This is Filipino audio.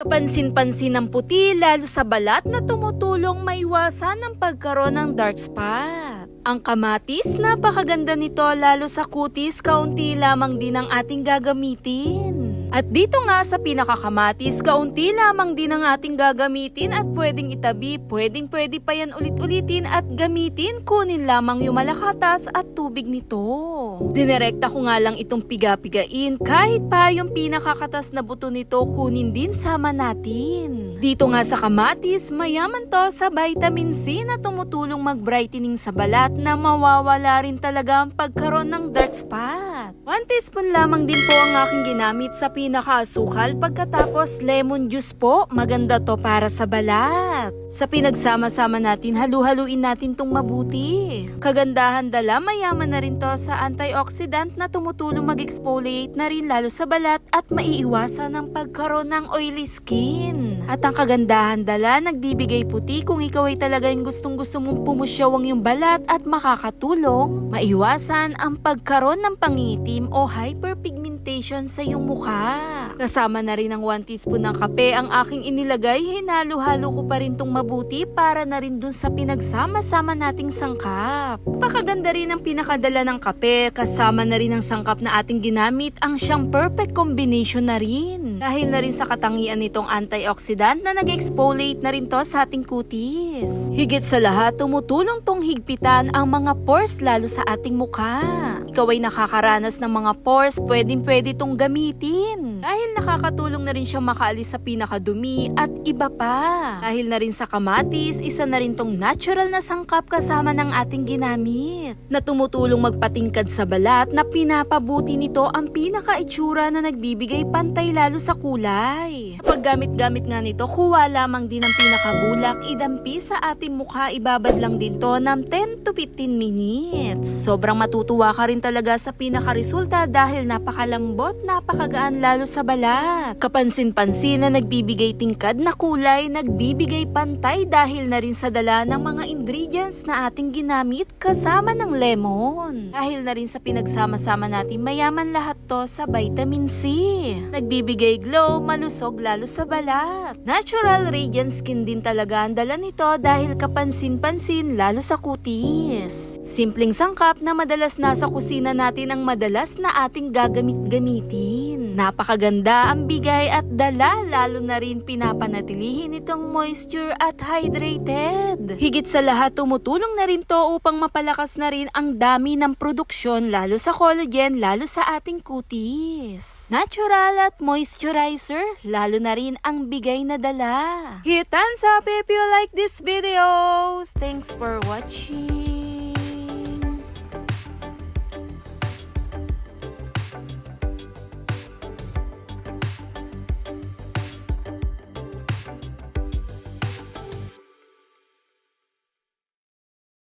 Kapansin-pansin ang puti lalo sa balat na tumutulong maiwasan ang pagkaroon ng dark spot. Ang kamatis, napakaganda nito lalo sa kutis, kaunti lamang din ang ating gagamitin. At dito nga sa pinakakamatis, kaunti lamang din ang ating gagamitin at pwedeng itabi, pwede pa yan ulit-ulitin at gamitin, kunin lamang yung malakatas at tubig nito. Dinerekta ko nga lang itong piga-pigain, kahit pa yung pinakakatas na buto nito kunin din sama natin. Dito nga sa kamatis, mayaman to sa vitamin C na tumutulong mag-brightening sa balat na mawawala rin talaga ang pagkaroon ng dark spot. 1 teaspoon lamang din po ang aking ginamit sa pinakaasukal, pagkatapos lemon juice po, maganda to para sa balat. Sa pinagsama-sama natin, halu-haluin natin tong mabuti. Kagandahan dala, mayaman na rin to sa antioxidant na tumutulong mag-exfoliate na rin lalo sa balat at maiiwasan ang pagkaroon ng oily skin. At ang kagandahan dala, nagbibigay puti kung ikaw ay talaga yung gustong-gusto mong pumusyawang yung balat at makakatulong maiwasan ang pagkaroon ng pangitim o hyperpigmentation sa iyong mukha. Kasama na rin ang 1 teaspoon ng kape ang aking inilagay, hinalo-halo ko pa rin tong mabuti para na rin dun sa pinagsama-sama nating sangkap. Pakaganda rin ang pinakadala ng kape, kasama na rin ang sangkap na ating ginamit, ang siyang perfect combination na rin. Dahil na rin sa katangian nitong antioxidant na nag-exfoliate na rin to sa ating kutis. Higit sa lahat, tumutulong tong higpitan ang mga pores lalo sa ating mukha. Ikaw ay nakakaranas ng mga pores, pwede tong gamitin. Dahil nakakatulong na rin siyang makaalis sa pinakadumi at iba pa. Dahil na rin sa kamatis, isa na rin tong natural na sangkap kasama ng ating ginamit. Na tumutulong magpatingkad sa balat na pinapabuti nito ang pinaka-itsura na nagbibigay pantay lalo sa kulay. Kapag gamit-gamit nga nito, kuha lamang din ang pinakabulak, idampi sa ating mukha, ibabad lang din to ng 10 to 15 minutes. Sobrang matutuwa ka rin talaga sa pinaka-resulta dahil napakalambot, napakagaan lalo sa balat. Kapansin-pansin na nagbibigay tingkad na kulay, nagbibigay pantay dahil na rin sa dala ng mga ingredients na ating ginamit kasama ng lemon. Dahil na rin sa pinagsama-sama natin, mayaman lahat to sa vitamin C. Nagbibigay glow, malusog lalo sa balat. Natural radiant skin din talaga ang dala nito dahil kapansin-pansin lalo sa kutis. Simpleng sangkap na madalas nasa kusina natin ang madalas na ating gagamit-gamitin. Napakaganda ang bigay at dala, lalo na rin pinapanatilihin itong moisture at hydrated. Higit sa lahat, tumutulong na rin to upang mapalakas na rin ang dami ng produksyon lalo sa collagen, lalo sa ating kutis. Natural at moisturizer, lalo na rin ang bigay na dala. Hit thumbs up if you like this videos. Thanks for watching.